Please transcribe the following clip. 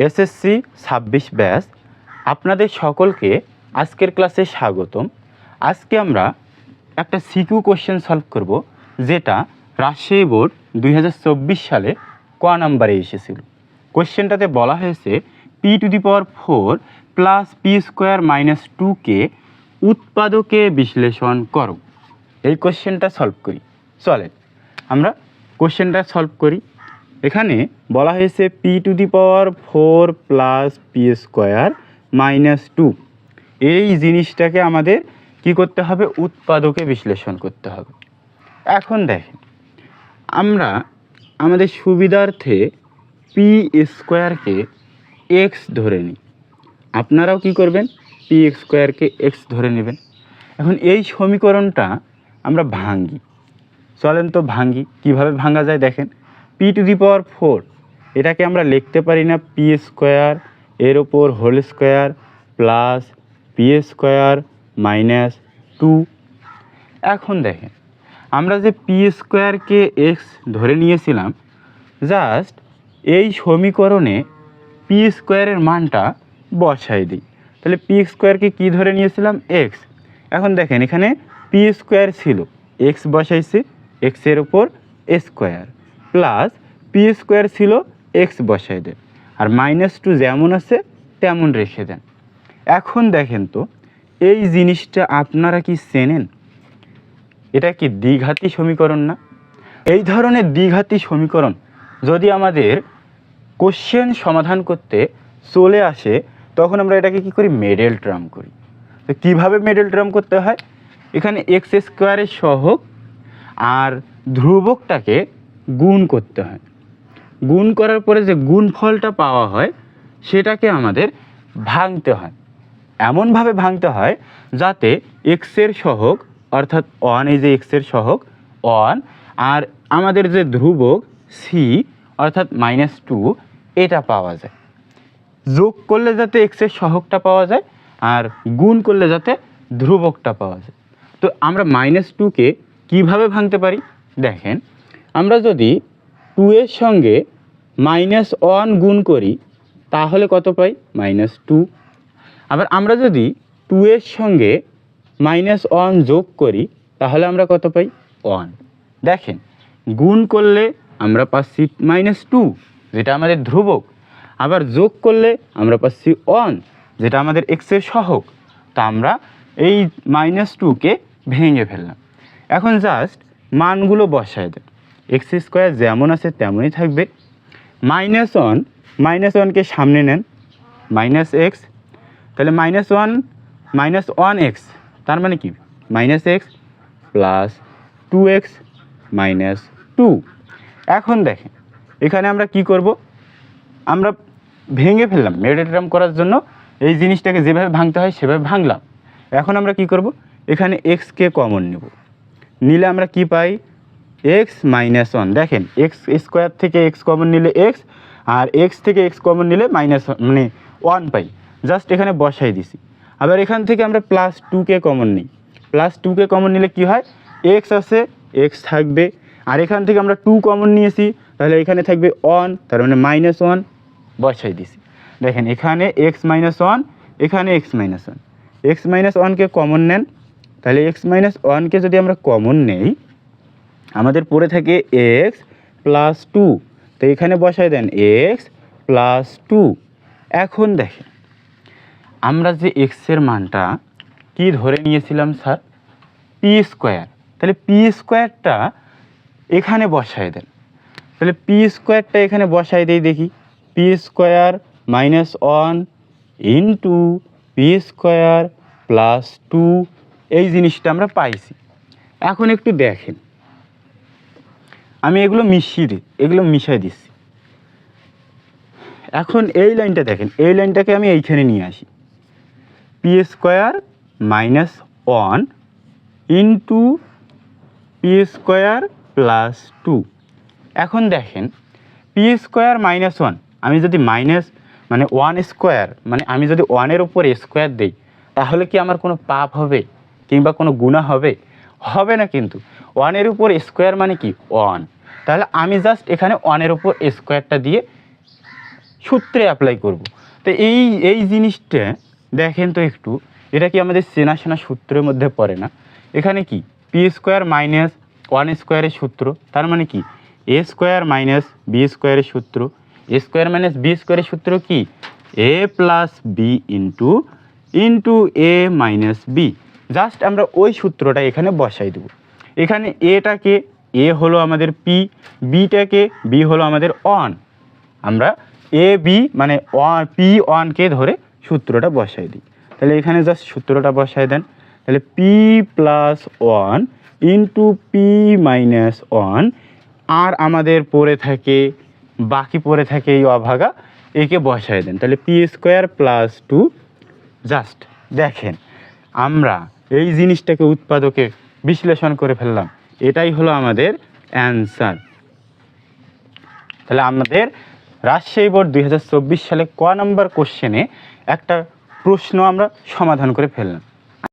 SSC 26 batch আপনাদের সকলকে আজকের ক্লাসে স্বাগতম। আজকে আমরা একটা সিকিউ কোশ্চেন সলভ করব, যেটা রাজশাহী বোর্ড 2024 সালে ক নাম্বারে এসেছিল। কোশ্চেনটাতে বলা হয়েছে p⁴ প্লাস p² - 2কে উৎপাদকে বিশ্লেষণ করো। এই কোশ্চেনটা সলভ করি। চলেন আমরা কোশ্চেনটা সলভ করি। এখানে বলা হয়েছে p⁴ প্লাস p² - 2, এই জিনিসটাকে আমাদের কি করতে হবে? উৎপাদকে বিশ্লেষণ করতে হবে। এখন দেখেন, আমরা আমাদের সুবিধার্থে p² x ধরে নিই। আপনারাও কি করবেন? p² x ধরে নেবেন। এখন এই সমীকরণটা আমরা ভাঙি। চলেন তো ভাঙি। কিভাবে ভাঙা যায় দেখেন, p⁴ এটাকে আমরা লিখতে পারি না p² এর ওপর হোল স্কোয়ার প্লাস p² - 2। এখন দেখেন, আমরা যে p² x ধরে নিয়েছিলাম, জাস্ট এই সমীকরণে p² এর মানটা বসাই দিই। তাহলে p² কি ধরে নিয়েছিলাম? x। এখন দেখেন, এখানে p² ছিল, x বসাইছি, x এর ওপর স্কোয়ার প্লাস p² ছিল, x বসাই দেন, আর -2 যেমন আছে তেমন রেখে দেন। এখন দেখেন তো, এই জিনিসটা আপনারা কি চেনেন? এটা কি দ্বিঘাতী সমীকরণ না? এই ধরনের দ্বিঘাতী সমীকরণ যদি আমাদের কোশ্চেন সমাধান করতে চলে আসে, তখন আমরা এটাকে কি করি? মিডল টার্ম করি। তো কীভাবে মিডল টার্ম করতে হয়? এখানে x² সহগ আর ধ্রুবকটাকে গুণ করতে হয়। গুণ করার পরে যে গুণফলটা পাওয়া হয়, সেটাকে আমাদের ভাঙতে হয়। এমনভাবে ভাঙতে হয় যাতে x-এর সহগ অর্থাৎ 1, এই যে x-এর সহগ 1, আর আমাদের যে ধ্রুবক c অর্থাৎ -2, এটা পাওয়া যায়। যোগ করলে যাতে x-এর সহগটা পাওয়া যায়, আর গুণ করলে যাতে ধ্রুবকটা পাওয়া যায়। তো আমরা -2কে কীভাবে ভাঙতে পারি দেখেন, আমরা যদি 2 এর সঙ্গে -1 গুণ করি তাহলে কত পাই? -2। আবার আমরা যদি 2 এর সঙ্গে -1 যোগ করি তাহলে আমরা কত পাই? 1। দেখেন, গুণ করলে আমরা পাচ্ছি -2, যেটা আমাদের ধ্রুবক, আবার যোগ করলে আমরা পাচ্ছি 1, যেটা আমাদের x-এর সহগ। তা আমরা এই -2কে ভেঙে ফেললাম। এখন জাস্ট মানগুলো বসায় দেন। x² যেমন আছে তেমনই থাকবে। -1কে সামনে নেন, -x, তাহলে -1x, তার মানে কি? -x plus 2x - 2। এখন দেখেন, এখানে আমরা কি করব? আমরা ভেঙে ফেললাম। মিডল টার্ম করার জন্য এই জিনিসটাকে যেভাবে ভাঙতে হয় সেভাবে ভাঙলাম। এখন আমরা কি করব? এখানে x-কে কমন নেব। নিলে আমরা কি পাই? x - 1। দেখেন, x² থেকে x কমন নিলে x, আর x থেকে x কমন নিলে -1 পাই। জাস্ট এখানে বসাই দিছি। আবার এখান থেকে আমরা +2কে কমন নিই। +2কে কমন নিলে কি হয়? x আছে, x থাকবে, আর এখান থেকে আমরা 2 কমন নিয়েছি, তাহলে এখানে থাকবে 1, তার মানে -1 বসাই দিছি। দেখেন, এখানে x - 1, এখানে x - 1। x - 1কে কমন নেন, তাহলে x - 1কে যদি আমরা কমন নেই, আমাদের পড়ে থাকে x প্লাস 2, তো এখানে বসাই দেন x প্লাস 2। এখন দেখেন, আমরা যে x-এর মানটা কি ধরে নিয়েছিলাম স্যার? p²। তাহলে p²টা এখানে বসাই দেন। তাহলে p²টা এখানে বসাই দেই, দেখি p² - 1 ইন্টু p² প্লাস 2, এই জিনিসটা আমরা পাইছি। এখন একটু দেখেন, আমি এগুলো মিশাই দিচ্ছি। এখন এই লাইনটা দেখেন, এই লাইনটাকে আমি এইখানে নিয়ে আসি। p² - 1 into p² plus 2। এখন দেখেন, p² - 1, আমি যদি (1² আমি যদি 1-এর উপর স্কোয়ার দিই, তাহলে কি আমার কোনো পাপ হবে কিংবা কোনো গুনাহ হবে? হবে না। কিন্তু 1-এর উপর স্কোয়ার মানে কি? 1। তাহলে আমি জাস্ট এখানে 1-এর উপর স্কোয়ারটা দিয়ে সূত্রে অ্যাপ্লাই করব। তো এই জিনিসটা দেখেন তো একটু, এটা কি আমাদের চেনা শোনা সূত্রের মধ্যে পড়ে না? এখানে কি পি স্কোয়ার মাইনাস ওয়ান স্কোয়ারের সূত্র, তার মানে কি এ স্কোয়ার মাইনাস বি স্কোয়ারের সূত্র। এ স্কোয়ার মাইনাস বি স্কোয়ারের সূত্র কি এ প্লাস বি ইন্টু এ মাইনাস বি। জাস্ট আমরা ওই সূত্রটা এখানে বসাই দেবো। এখানে এটাকে এ হলো আমাদের পি, বিটাকে বি হলো আমাদের অন। আমরা এ বি মানে পি ওয়ানকে ধরে সূত্রটা বসাই দিই। তাহলে এখানে জাস্ট সূত্রটা বসাই দেন। তাহলে P plus one into P minus one, আর আমাদের বাকি পড়ে থাকে এই অভাগা, একে বসাই দেন। তাহলে p square plus two. Just দেখেন আমরা এই জিনিসটাকে উৎপাদকে বিশ্লেষণ করে ফেললাম, এটাই হলো আমাদের অ্যান্সার। তাহলে আমাদের রাজশাহী বোর্ড 2024 সালে ক নম্বর কোশ্চেনে একটা প্রশ্ন আমরা সমাধান করে ফেললাম।